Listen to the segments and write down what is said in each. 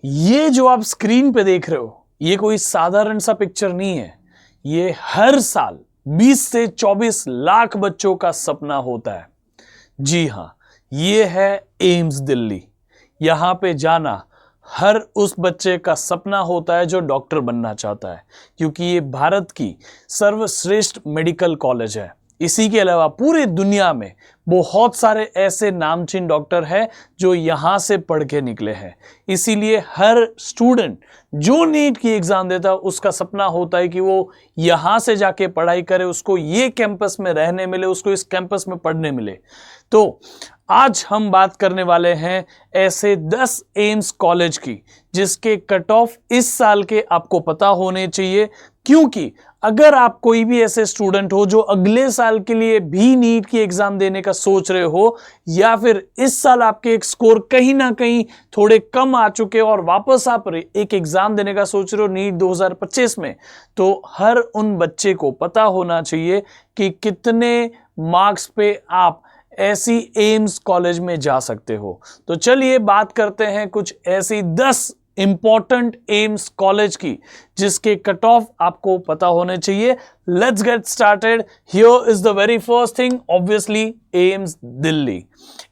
ये जो आप स्क्रीन पे देख रहे हो, ये कोई साधारण सा पिक्चर नहीं है। ये हर साल 20 से 24 लाख बच्चों का सपना होता है। जी हां, ये है एम्स दिल्ली। यहां पे जाना हर उस बच्चे का सपना होता है जो डॉक्टर बनना चाहता है, क्योंकि ये भारत की सर्वश्रेष्ठ मेडिकल कॉलेज है। इसी के अलावा पूरी दुनिया में बहुत सारे ऐसे नामचीन डॉक्टर हैं जो यहां से पढ़ के निकले हैं। इसीलिए हर स्टूडेंट जो नीट की एग्जाम देता है उसका सपना होता है कि वो यहां से जाके पढ़ाई करे, उसको ये कैंपस में रहने मिले, उसको इस कैंपस में पढ़ने मिले। तो आज हम बात करने वाले हैं ऐसे 10 एम्स कॉलेज की जिसके कट ऑफ इस साल के आपको पता होने चाहिए, क्योंकि अगर आप कोई भी ऐसे स्टूडेंट हो जो अगले साल के लिए भी नीट की एग्जाम देने का सोच रहे हो, या फिर इस साल आपके एक स्कोर कहीं ना कहीं थोड़े कम आ चुके हो और वापस आप एक एग्जाम देने का सोच रहे हो नीट 2025 में, तो हर उन बच्चे को पता होना चाहिए कि कितने मार्क्स पे आप ऐसी एम्स कॉलेज में जा सकते हो। तो चलिए बात करते हैं कुछ ऐसी 10 इंपॉर्टेंट एम्स कॉलेज की जिसके कट ऑफ आपको पता होने चाहिए। Let's get started. Here is the very first thing, obviously AIIMS Delhi.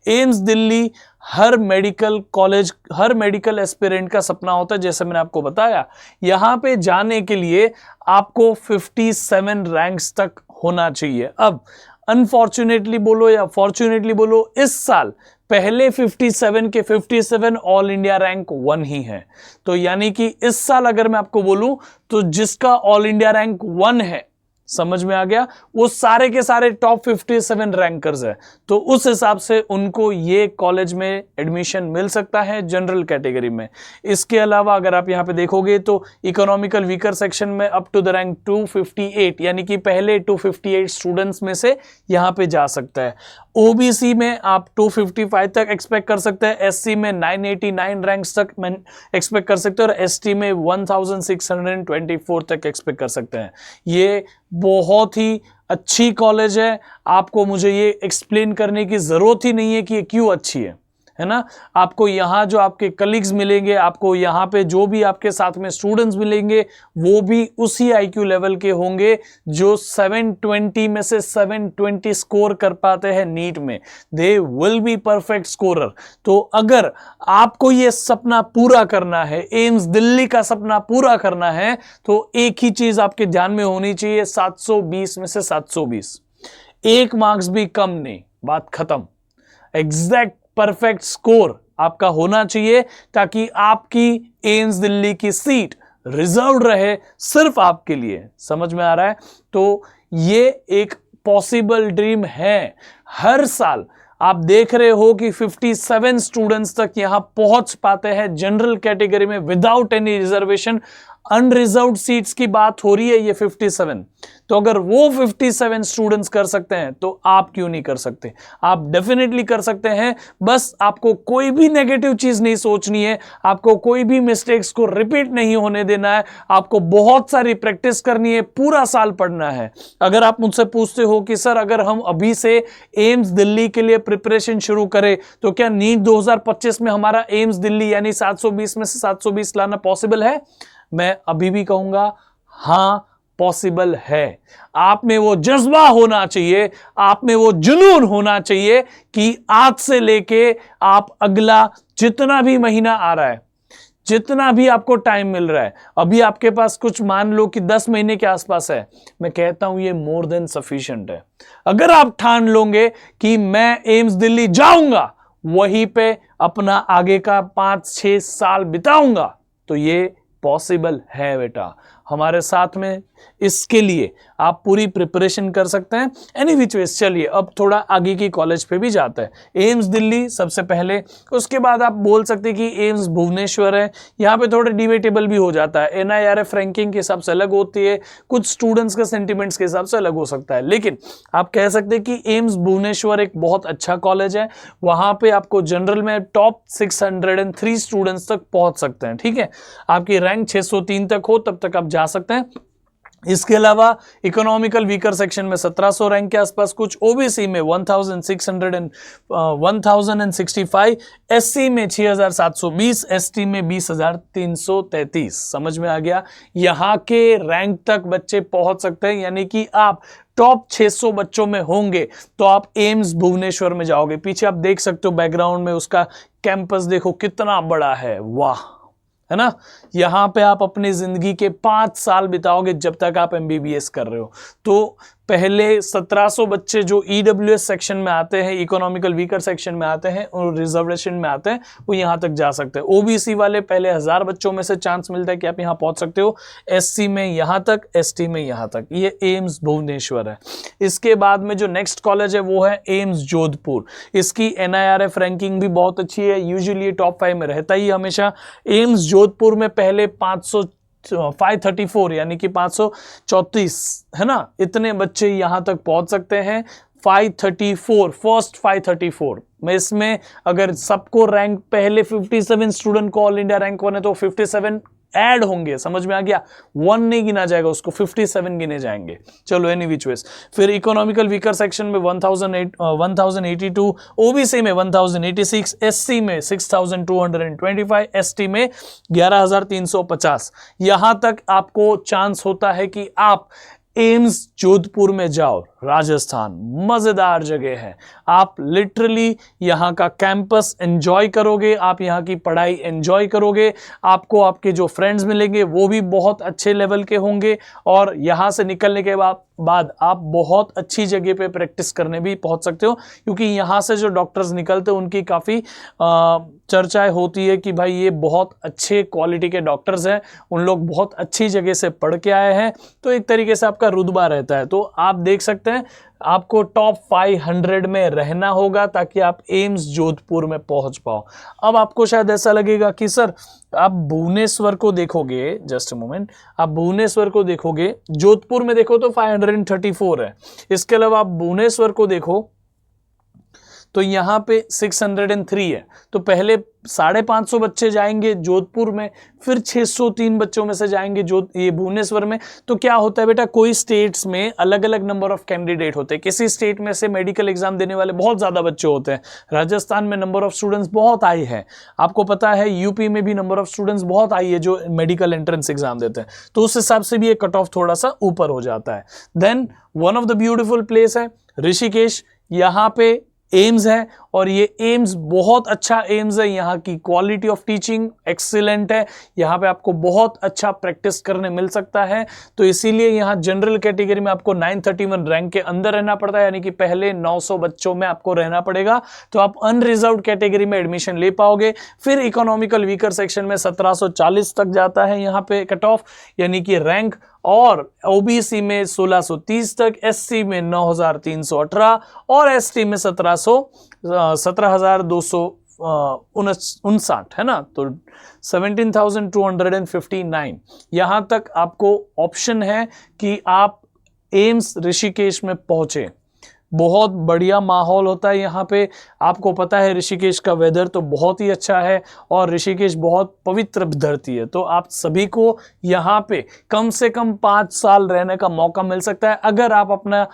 AIIMS Delhi her medical college, her medical aspirant का सपना होता है। जैसे मैंने आपको बताया, यहां पे जाने के लिए आपको 57 रैंक्स तक होना चाहिए। अब अनफॉर्चुनेटली बोलो या फॉर्चुनेटली बोलो, इस साल पहले 57 के 57 ऑल इंडिया रैंक 1 ही है। तो यानी कि इस साल अगर मैं आपको बोलूं तो जिसका ऑल इंडिया रैंक 1 है, समझ में आ गया, वो सारे के सारे टॉप 57 रैंकर्स है। तो उस हिसाब से उनको ये कॉलेज में एडमिशन मिल सकता है जनरल कैटेगरी में। इसके अलावा अगर आप यहां पे देखोगे तो इकोनॉमिकल वीकर सेक्शन में अप टू द रैंक 258, यानी कि पहले 258 स्टूडेंट्स में से यहां पे जा सकता है। ओबीसी में आप 255 तक एक्सपेक्ट कर सकते हैं, एससी में 989 रैंक्स तक एक्सपेक्ट कर सकते हैं और एसटी में 1624 तक एक्सपेक्ट कर सकते हैं। ये बहुत ही अच्छी कॉलेज है। आपको मुझे ये एक्सप्लेन करने की जरूरत ही नहीं है कि ये क्यों अच्छी है ना। आपको यहाँ जो आपके कलीग्स मिलेंगे, आपको यहाँ पे जो भी आपके साथ में स्टूडेंट्स मिलेंगे, वो भी उसी आईक्यू लेवल के होंगे जो 720 में से 720 स्कोर कर पाते हैं नीट में। They will be perfect scorer. तो अगर आपको ये सपना पूरा करना है, एम्स दिल्ली का सपना पूरा करना है, तो एक ही चीज आपके ध्यान में होनी चाहिए, 720 में से 720, एक मार्क्स भी कम नहीं, बात खत्म। एग्जैक्ट परफेक्ट स्कोर आपका होना चाहिए ताकि आपकी एम्स दिल्ली की सीट रिजर्व रहे सिर्फ आपके लिए। समझ में आ रहा है? तो ये एक पॉसिबल ड्रीम है। हर साल आप देख रहे हो कि 57 स्टूडेंट्स तक यहां पहुंच पाते हैं जनरल कैटेगरी में without any reservation. Unreserved seats की बात हो रही है ये 57। तो अगर वो 57 स्टूडेंट्स कर सकते हैं तो आप क्यों नहीं कर सकते? आप डेफिनेटली कर सकते हैं। बस आपको कोई भी नेगेटिव चीज नहीं सोचनी है, आपको कोई भी मिस्टेक्स को रिपीट नहीं होने देना है, आपको बहुत सारी प्रैक्टिस करनी है, पूरा साल पढ़ना है। अगर आप मुझसे पूछते हो कि सर अगर हम अभी से एम्स दिल्ली के लिए प्रिपरेशन शुरू करें तो क्या नीट 2025 में हमारा एम्स दिल्ली यानी 720 में से 720 लाना पॉसिबल है? मैं अभी भी कहूंगा हां, पॉसिबल है। आप में वो जज्बा होना चाहिए, आप में वो जुनून होना चाहिए कि आज से लेके आप अगला जितना भी महीना आ रहा है, जितना भी आपको टाइम मिल रहा है, अभी आपके पास कुछ मान लो कि 10 महीने के आसपास है, मैं कहता हूं ये मोर देन सफिशिएंट है। अगर आप ठान लोगे कि मैं एम्स दिल्ली जाऊंगा, वहीं पे अपना आगे का 5-6 साल बिताऊंगा, तो ये पॉसिबल है बेटा। हमारे साथ में इसके लिए आप पूरी प्रिपरेशन कर सकते हैं। एनी विच वेज, चलिए अब थोड़ा आगे की कॉलेज पे भी जाता है। एम्स दिल्ली सबसे पहले, उसके बाद आप बोल सकते हैं कि एम्स भुवनेश्वर है। यहाँ पे थोड़ा डिबेटेबल भी हो जाता है, NIRF रैंकिंग के हिसाब से अलग होती है, कुछ स्टूडेंट्स के सेंटिमेंट्स के हिसाब से अलग हो सकता है, लेकिन आप कह सकते हैं कि एम्स भुवनेश्वर एक बहुत अच्छा कॉलेज है। वहां पे आपको जनरल में टॉप 603 स्टूडेंट्स तक पहुंच सकते हैं। ठीक है, आपकी रैंक 603 तक हो तब तक आप जा सकते हैं। इसके अलावा इकोनॉमिकल वीकर सेक्शन में 1700 रैंक के आसपास कुछ, ओबीसी में 1065, एससी में 6720, एसटी में 20333। समझ में आ गया? यहां के रैंक तक बच्चे पहुंच सकते हैं, यानी कि आप टॉप 600 बच्चों में होंगे तो आप एम्स भुवनेश्वर में जाओगे। पीछे आप देख सकते हो बैकग्राउंड में उसका कैंपस, देखो कितना बड़ा है, वाह, है ना। यहां पे आप अपनी जिंदगी के 5 साल बिताओगे जब तक आप एमबीबीएस कर रहे हो। तो पहले 1700 बच्चे जो ईडब्ल्यूएस सेक्शन में आते हैं, इकोनॉमिकल वीकर सेक्शन में आते हैं और रिजर्वेशन में आते हैं, वो यहां तक जा सकते हैं। ओबीसी वाले पहले 1000 बच्चों में से चांस मिलता है कि आप यहां पहुंच सकते हो, एससी में यहां तक, एसटी में यहां तक। ये एम्स भुवनेश्वर है। इसके बाद में जो नेक्स्ट कॉलेज है वो है एम्स जोधपुर। इसकी एनआईआरएफ रैंकिंग भी बहुत अच्छी है, यूजुअली टॉप 5 में रहता ही हमेशा। एम्स जोधपुर में पहले 534 यानी कि 534, है ना, इतने बच्चे यहां तक पहुंच सकते हैं। 534, फर्स्ट 534 में, इसमें अगर सबको रैंक पहले 57 स्टूडेंट को ऑल इंडिया रैंक 1 है तो 57 ऐड होंगे। समझ में आ गया? 1 नहीं गिना जाएगा, उसको 57 गिने जाएंगे। चलो एनी विच वेज। फिर इकोनॉमिकल वीकर सेक्शन में 1082, ओबीसी में 1086, एससी में 6225, एसटी में 11350। यहां तक आपको चांस होता है कि आप एम्स जोधपुर में जाओ। राजस्थान मजेदार जगह है, आप लिटरली यहां का कैंपस एंजॉय करोगे, आप यहां की पढ़ाई एंजॉय करोगे, आपको आपके जो फ्रेंड्स मिलेंगे वो भी बहुत अच्छे लेवल के होंगे, और यहां से निकलने के बाद आप बहुत अच्छी जगह पे प्रैक्टिस करने भी पहुंच सकते हो, क्योंकि यहां से जो डॉक्टर्स निकलते हैं उनकी काफ़ी चर्चाएं होती है कि भाई ये बहुत अच्छे क्वालिटी के डॉक्टर्स हैं, उन लोग बहुत अच्छी जगह से पढ़ के आए हैं, तो एक तरीके से आपका रुतबा रहता है। तो आप देख सकते हैं आपको टॉप 500 में रहना होगा ताकि आप एम्स जोधपुर में पहुंच पाओ। अब आपको शायद ऐसा लगेगा कि सर आप भुवनेश्वर को देखोगे, जस्ट अ मोमेंट, आप भुवनेश्वर को देखोगे, जोधपुर में देखो तो 534 है, इसके अलावा आप भुवनेश्वर को देखो तो यहां पे 603 है। तो पहले 550 बच्चे जाएंगे जोधपुर में, फिर 603 बच्चों में से जाएंगे ये भुवनेश्वर में। तो क्या होता है बेटा, कोई स्टेट्स में अलग अलग नंबर ऑफ कैंडिडेट होते हैं, किसी स्टेट में से मेडिकल एग्जाम देने वाले बहुत ज्यादा बच्चे होते हैं। राजस्थान में नंबर ऑफ स्टूडेंट्स बहुत हाई है, आपको पता है यूपी में भी नंबर ऑफ स्टूडेंट्स बहुत हाई है जो मेडिकल एंट्रेंस एग्जाम देते हैं, तो उस हिसाब से भी ये कट ऑफ थोड़ा सा ऊपर हो जाता है। Then one of the beautiful place है ऋषिकेश, यहाँ पे एम्स है, और ये एम्स बहुत अच्छा एम्स है। यहाँ की क्वालिटी ऑफ टीचिंग एक्सीलेंट है, यहाँ पे आपको बहुत अच्छा प्रैक्टिस करने मिल सकता है। तो इसीलिए यहाँ जनरल कैटेगरी में आपको 931 रैंक के अंदर रहना पड़ता है, यानी कि पहले 900 बच्चों में आपको रहना पड़ेगा, तो आप अनरिजर्व्ड कैटेगरी में एडमिशन ले पाओगे। फिर इकोनॉमिकल वीकर सेक्शन में 1740 तक जाता है यहाँ पे कट ऑफ, यानी कि रैंक, और ओबीसी में 1630 तक, एससी में 9318 और एसटी में 17,259, है ना। तो 17,259 यहां तक आपको ऑप्शन है कि आप एम्स ऋषिकेश में पहुंचे। बहुत बढ़िया माहौल होता है यहाँ पे, आपको पता है ऋषिकेश का वेदर तो बहुत ही अच्छा है, और ऋषिकेश बहुत पवित्र धरती है, तो आप सभी को यहाँ पे कम से कम 5 साल रहने का मौका मिल सकता है। अगर आप अपना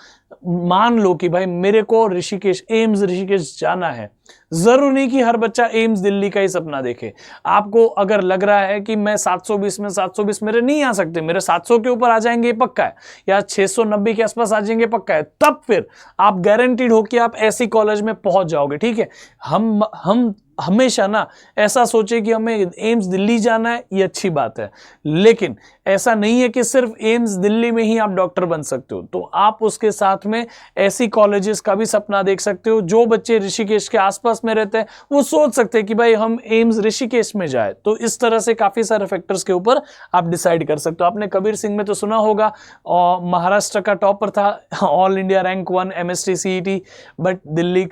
मान लो कि भाई मेरे को ऋषिकेश, एम्स ऋषिकेश जाना है, जरूर नहीं कि हर बच्चा एम्स दिल्ली का ही सपना देखे। आपको अगर लग रहा है कि मैं 720 मेरे नहीं आ सकते, मेरे 700 के ऊपर आ जाएंगे पक्का है, या 690 के आसपास आ जाएंगे पक्का है, तब फिर आप गारंटीड हो कि आप ऐसी कॉलेज में पहुंच जाओगे। ठीक है, हम हमेशा ना ऐसा सोचे कि हमें एम्स दिल्ली जाना है, ये अच्छी बात है, लेकिन ऐसा नहीं है कि सिर्फ एम्स दिल्ली में ही आप डॉक्टर बन सकते हो। तो आप उसके साथ में ऐसी कॉलेजेस का भी सपना देख सकते हो। जो बच्चे ऋषिकेश के आसपास में रहते हैं वो सोच सकते हैं कि भाई हम एम्स ऋषिकेश में जाए। तो इस तरह से काफी सारे फैक्टर्स के ऊपर आप डिसाइड कर सकते हो। आपने कबीर सिंह में तो सुना होगा, और महाराष्ट्र का टॉपर था, all India rank 1 MST CET, but Delhi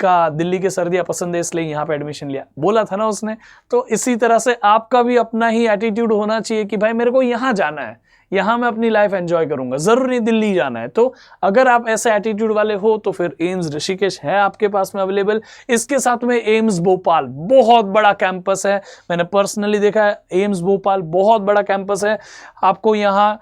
के सर्दियां पसंद है इसलिए यहाँ पे एडमिशन लिया, बोला था ना उसने। तो इसी तरह से आपका भी अपना ही एटीट्यूड होना चाहिए कि भाई मेरे को यहां जाना है, यहां मैं अपनी लाइफ एंजॉय करूंगा, जरूर नहीं दिल्ली जाना है। तो अगर आप ऐसे एटीट्यूड वाले हो तो फिर एम्स ऋषिकेश है आपके पास में अवेलेबल। इसके साथ में एम्स भोपाल बहुत बड़ा कैंपस है, मैंने पर्सनली देखा है, एम्स भोपाल बहुत बड़ा कैंपस है। आपको यहाँ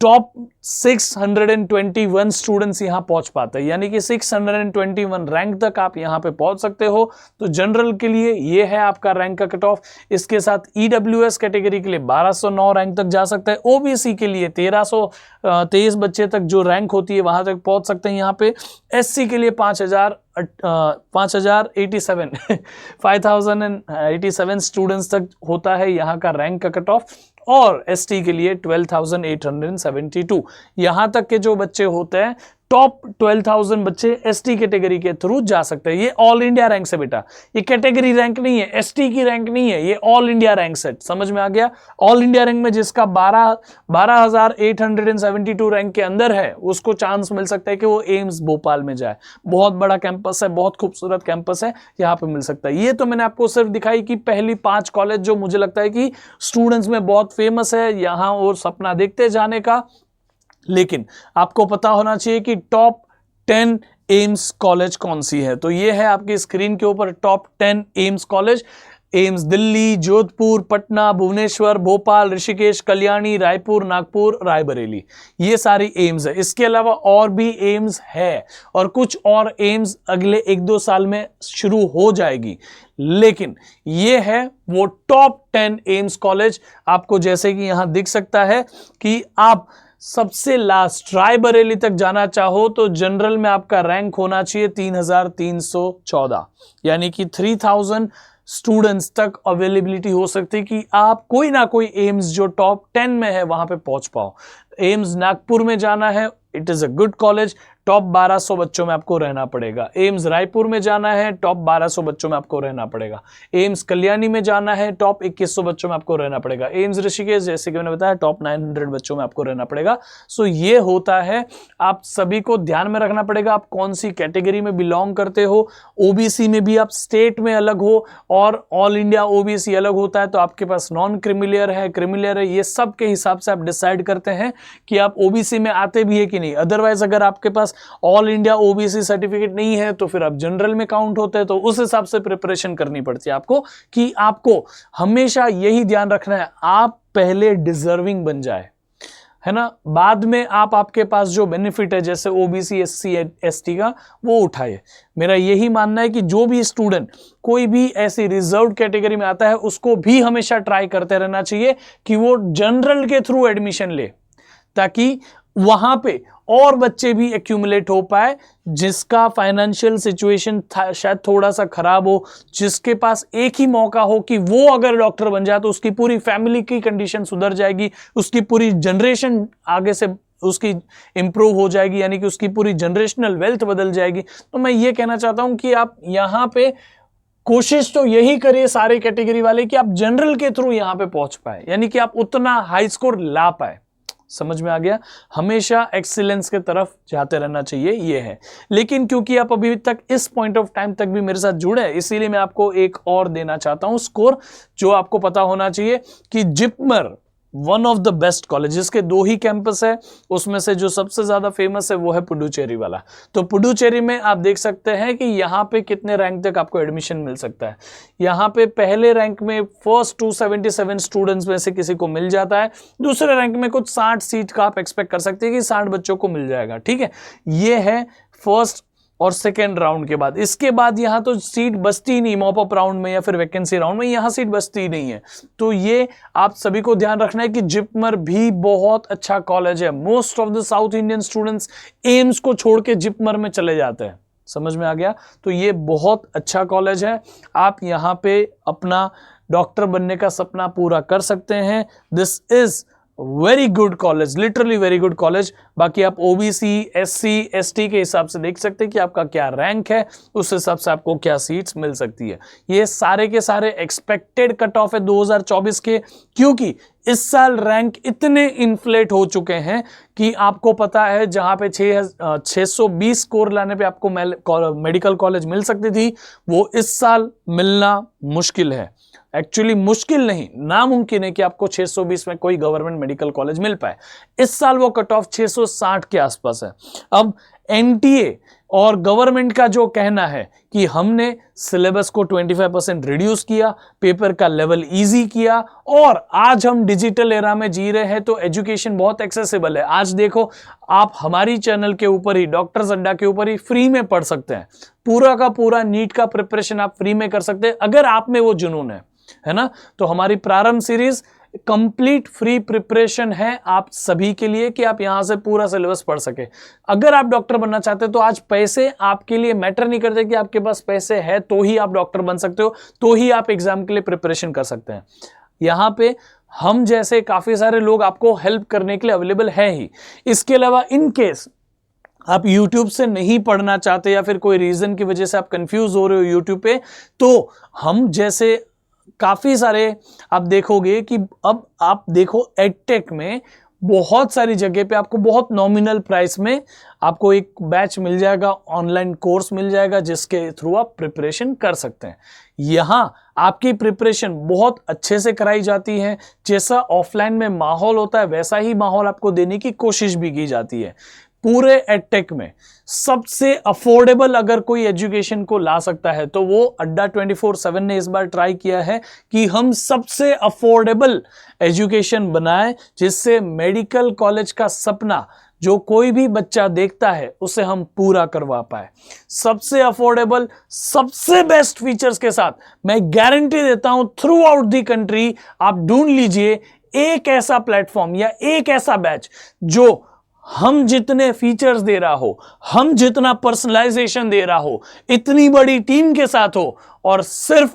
टॉप 621 स्टूडेंट्स यहां पहुंच पाते हैं, यानी कि 621 रैंक तक आप यहां पे पहुंच सकते हो। तो जनरल के लिए ये है आपका रैंक का कट ऑफ। इसके साथ ईडब्ल्यूएस कैटेगरी के लिए 1209 रैंक तक जा सकता है। ओबीसी के लिए 1323 बच्चे तक जो रैंक होती है वहां तक पहुंच सकते हैं यहां पे। एससी के लिए 5087 स्टूडेंट्स तक होता है यहां का रैंक का कट ऑफ। और एसटी के लिए 12,872। यहां तक के जो बच्चे होते हैं टॉप 12,000 बच्चे एसटी कैटेगरी के थ्रू जा सकते हैं। ये ऑल इंडिया रैंक से बेटा, ये कैटेगरी रैंक नहीं है, एसटी की रैंक नहीं है, ये ऑल इंडिया रैंक सेट। समझ में आ गया? ऑल इंडिया रैंक में जिसका 12,872 रैंक के अंदर है उसको चांस मिल सकता है कि वो एम्स भोपाल में जाए। बहुत बड़ा कैंपस है, बहुत खूबसूरत कैंपस है, यहां पे मिल सकता है। ये तो मैंने आपको सिर्फ दिखाई कि पहली 5 कॉलेज जो मुझे लगता है कि स्टूडेंट्स में बहुत फेमस है यहां और सपना देखते जाने का। लेकिन आपको पता होना चाहिए कि टॉप 10 एम्स कॉलेज कौन सी है। तो ये है आपकी स्क्रीन के ऊपर top 10 AIIMS college. AIIMS Delhi, Jodhpur, Patna, Bhubaneswar, Bhopal, Rishikesh, Kalyani, Raipur, Nagpur, Raebareli, ये सारी एम्स है। इसके अलावा और भी एम्स है और कुछ और एम्स अगले 1-2 साल में शुरू हो जाएगी। लेकिन ये है वो टॉप 10 एम्स कॉलेज। आपको जैसे कि यहां दिख सकता है कि आप सबसे लास्ट रायबरेली तक जाना चाहो तो जनरल में आपका रैंक होना चाहिए 3,314, यानी कि 3,000 स्टूडेंट्स तक अवेलेबिलिटी हो सकती है कि आप कोई ना कोई एम्स जो टॉप 10 में है वहां पे पहुंच पाओ। एम्स नागपुर में जाना है, it is a good college, top 1200 बच्चों में आपको रहना पड़ेगा। एम्स रायपुर में जाना है, टॉप 1200 बच्चों में आपको रहना पड़ेगा। एम्स कल्याणी में जाना है, टॉप 2100 बच्चों में आपको रहना पड़ेगा। एम्स ऋषिकेश जैसे कि मैंने बताया टॉप 900 बच्चों में आपको रहना पड़ेगा। सो ये होता है, आप सभी को ध्यान में रखना पड़ेगा आप कौन सी कैटेगरी में बिलोंग करते हो। ओबीसी में भी आप स्टेट में अलग हो और ऑल इंडिया ओबीसी अलग होता है। तो आपके पास नॉन क्रिमिलियर है, क्रिमिलियर है, ये सब के हिसाब से आप डिसाइड करते हैं कि आप ओबीसी में आते भी है कि नहीं। अदरवाइज अगर आपके पास ऑल इंडिया ओबीसी सर्टिफिकेट नहीं है तो फिर आप जनरल में काउंट होते हैं। तो उस हिसाब से प्रिपरेशन करनी पड़ती है आपको कि आपको हमेशा यही ध्यान रखना है आप पहले डिजर्विंग बन जाए, है ना। बाद में आपके पास जो बेनिफिट है जैसे ओबीसी, एससी, एसटी का वो उठाए। मेरा यही मानना है कि जो भी स्टूडेंट कोई भी ऐसी रिजर्व कैटेगरी में आता है उसको भी हमेशा ट्राई करते रहना चाहिए कि वो जनरल के थ्रू एडमिशन ले, ताकि वहां पे और बच्चे भी एक्यूमुलेट हो पाए जिसका फाइनेंशियल सिचुएशन शायद थोड़ा सा खराब हो, जिसके पास एक ही मौका हो कि वो अगर डॉक्टर बन जाए तो उसकी पूरी फैमिली की कंडीशन सुधर जाएगी, उसकी पूरी जनरेशन आगे से उसकी इंप्रूव हो जाएगी, यानी कि उसकी पूरी जनरेशनल वेल्थ बदल जाएगी। तो मैं ये कहना चाहता हूं कि आप यहां पे कोशिश तो यही करिए सारे कैटेगरी वाले कि आप जनरल के थ्रू यहां पे पहुंच पाए, यानी कि आप उतना हाई स्कोर ला पाए। समझ में आ गया? हमेशा एक्सीलेंस के तरफ जाते रहना चाहिए, ये है। लेकिन क्योंकि आप अभी तक इस पॉइंट ऑफ टाइम तक भी मेरे साथ जुड़े हैं, इसीलिए मैं आपको एक और देना चाहता हूं स्कोर, जो आपको पता होना चाहिए कि JIPMER one of the best college, जिसके 2 ही कैंपस है, उसमें से जो सबसे ज्यादा फेमस है वो है पुडुचेरी वाला। तो पुडुचेरी में आप देख सकते हैं कि यहां पे कितने रैंक तक आपको एडमिशन मिल सकता है। यहां पे पहले रैंक में फर्स्ट 277 स्टूडेंट्स में से किसी को मिल जाता है। दूसरे रैंक में कुछ 60 सीट का आप एक्सपेक्ट कर सकते हैं कि 60 बच्चों को मिल जाएगा, ठीक है। ये है फर्स्ट और सेकेंड राउंड के बाद। इसके बाद यहां तो सीट बचती नहीं, मॉप अप राउंड में या फिर वैकेंसी राउंड में यहां सीट बचती नहीं है। तो ये आप सभी को ध्यान रखना है कि जिपमर भी बहुत अच्छा कॉलेज है। Most of the south Indian students AIIMS को छोड़ के जिपमर में चले जाते हैं। समझ में आ गया? तो ये बहुत अच्छा कॉलेज है, आप यहां पे अपना डॉक्टर बनने का सपना पूरा कर सकते हैं। This is very good college, literally very good college. बाकी आप ओबीसी, एससी, एसटी के हिसाब से देख सकते हैं कि आपका क्या रैंक है, उस हिसाब से आपको क्या सीट्स मिल सकती है। ये सारे के सारे एक्सपेक्टेड कट ऑफ है 2024 के, क्योंकि इस साल रैंक इतने इन्फ्लेट हो चुके हैं कि आपको पता है जहां पे 620 स्कोर लाने पे आपको मेडिकल कॉलेज मिल सकती थी, वो इस साल मिलना मुश्किल है। एक्चुअली मुश्किल नहीं, नामुमकिन है कि आपको 620 में कोई गवर्नमेंट मेडिकल कॉलेज मिल पाए। इस साल वो कट ऑफ 660 के आसपास है। अब एनटीए और गवर्नमेंट का जो कहना है कि हमने सिलेबस को 25% रिड्यूस किया, पेपर का लेवल इजी किया और आज हम डिजिटल एरा में जी रहे हैं, तो एजुकेशन बहुत एक्सेसिबल है। आज देखो, आप हमारी चैनल के ऊपर ही, डॉक्टर्स अड्डा के ऊपर ही फ्री में पढ़ सकते हैं। पूरा का पूरा नीट का प्रिपरेशन आप फ्री में कर सकते हैं अगर आप में वो जुनून है ना। तो हमारी प्रारंभ सीरीज कंप्लीट फ्री प्रिपरेशन है आप सभी के लिए कि आप यहां से पूरा सिलेबस पढ़ सके। अगर आप डॉक्टर बनना चाहते हैं तो आज पैसे आपके लिए मैटर नहीं करते कि आपके पास पैसे है तो ही आप डॉक्टर बन सकते हो, तो ही आप एग्जाम के लिए प्रिपरेशन कर सकते हैं। यहां पे हम जैसे काफी सारे लोग आपको हेल्प करने के लिए अवेलेबल है ही। इसके अलावा इन केस आप YouTube से नहीं पढ़ना चाहते या फिर कोई रीजन की वजह से आप कंफ्यूज हो रहे हो YouTube पे, तो हम जैसे काफी सारे आप देखोगे कि अब आप देखो एडटेक में बहुत सारी जगह पे आपको बहुत नॉमिनल प्राइस में आपको एक बैच मिल जाएगा, ऑनलाइन कोर्स मिल जाएगा जिसके थ्रू आप प्रिपरेशन कर सकते हैं। यहां आपकी प्रिपरेशन बहुत अच्छे से कराई जाती है। जैसा ऑफलाइन में माहौल होता है वैसा ही माहौल आपको देने की कोशिश भी की जाती है। पूरे एडटेक में सबसे अफोर्डेबल अगर कोई एजुकेशन को ला सकता है तो वो अड्डा 24/7 ने इस बार ट्राई किया है कि हम सबसे अफोर्डेबल एजुकेशन बनाएं, जिससे मेडिकल कॉलेज का सपना जो कोई भी बच्चा देखता है उसे हम पूरा करवा पाए। सबसे अफोर्डेबल, सबसे बेस्ट फीचर्स के साथ मैं गारंटी देता हूं थ्रू आउट द कंट्री आप ढूंढ लीजिए एक ऐसा प्लेटफॉर्म या एक ऐसा बैच जो हम जितने फीचर्स दे रहा हो, हम जितना पर्सनलाइजेशन दे रहा हो, इतनी बड़ी टीम के साथ हो और सिर्फ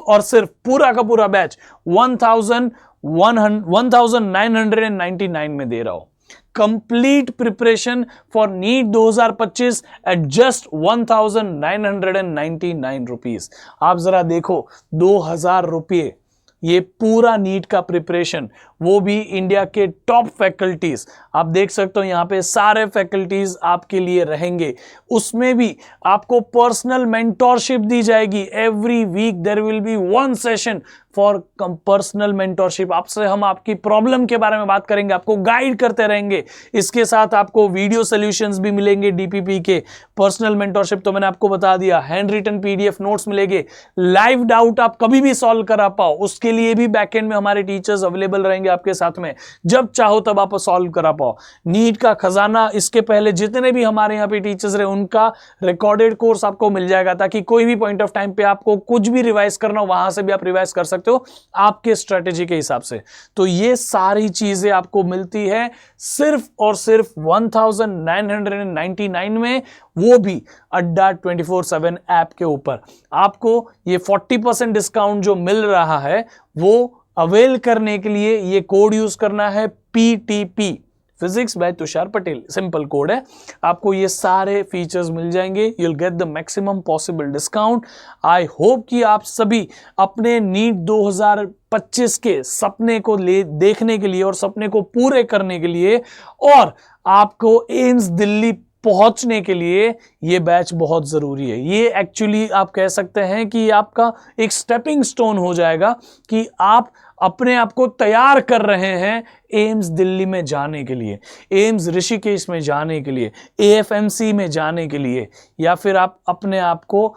पूरा का पूरा बैच 1999 में दे रहा हो। Complete preparation for NEET 2025 at just 1999 rupees. आप जरा देखो 2000 रुपये ये पूरा नीट का प्रिपरेशन, वो भी इंडिया के टॉप फैकल्टीज। आप देख सकते हो यहां पे सारे फैकल्टीज आपके लिए रहेंगे। उसमें भी आपको पर्सनल मेंटोरशिप दी जाएगी। Every week there will be one session for personal mentorship. आपसे हम आपकी प्रॉब्लम के बारे में बात करेंगे, आपको गाइड करते रहेंगे। इसके साथ आपको वीडियो सॉल्यूशंस भी मिलेंगे डीपीपी के। पर्सनल मेंटोरशिप तो मैंने आपको बता दिया, हैंड रिटन पीडीएफ नोट्स मिलेंगे। लाइव डाउट आप कभी भी सॉल्व करा पाओ उसके लिए भी बैकएंड में हमारे टीचर्स अवेलेबल रहेंगे आपके साथ में, जब चाहो तब आप सॉल्व करा पाओ। नीट का खजाना, इसके पहले जितने भी हमारे यहाँ पे टीचर्स रहे उनका रिकॉर्डेड कोर्स आपको मिल जाएगा, ताकि कोई भी पॉइंट ऑफ टाइम पे आपको कुछ भी रिवाइज करना हो वहां से भी आप रिवाइज कर सकते हो आपके स्ट्रेटेजी के हिसाब से। तो ये सारी चीजें आपको मिलती है सिर्फ और सिर्फ 1999 में, वो भी अड्डा 24/7 ऐप के ऊपर। आपको ये 40% डिस्काउंट जो मिल रहा है वो अवेल करने के लिए ये कोड यूज करना है PTP, physics bye Tushar Patel. Simple code है, आपको ये सारे फीचर्स मिल जाएंगे। You will get the maximum possible discount. I hope कि आप सभी अपने नीट 2025 के सपने को देखने के लिए और सपने को पूरे करने के लिए और आपको एम्स दिल्ली पहुंचने के लिए ये बैच बहुत जरूरी है। ये एक्चुअली आप कह सकते हैं कि आपका एक स्टेपिंग स्टोन हो जाएगा कि आप अपने आप को तैयार कर रहे हैं एम्स दिल्ली में जाने के लिए, एम्स ऋषिकेश में जाने के लिए, AFMC में जाने के लिए, या फिर आप अपने आप को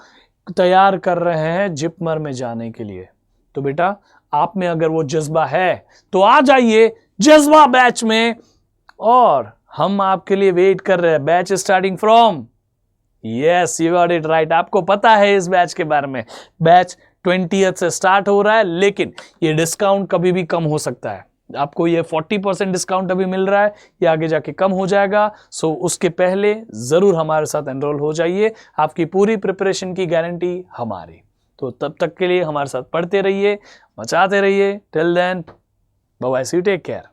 तैयार कर रहे हैं जिपमर में जाने के लिए। तो बेटा आप में अगर वो जज्बा है तो आ जाइए जज्बा बैच में, और हम आपके लिए वेट कर रहे हैं। Batch starting from, yes you got it right, आपको पता है इस बैच के बारे में। बैच 20th से स्टार्ट हो रहा है, लेकिन ये डिस्काउंट कभी भी कम हो सकता है। आपको ये 40% डिस्काउंट अभी मिल रहा है, ये आगे जाके कम हो जाएगा। सो उसके पहले जरूर हमारे साथ एनरोल हो जाइए, आपकी पूरी प्रिपरेशन की गारंटी हमारी। तो तब तक के लिए हमारे साथ पढ़ते रहिए, मचाते रहिए। Till then bye bye, see you, take care.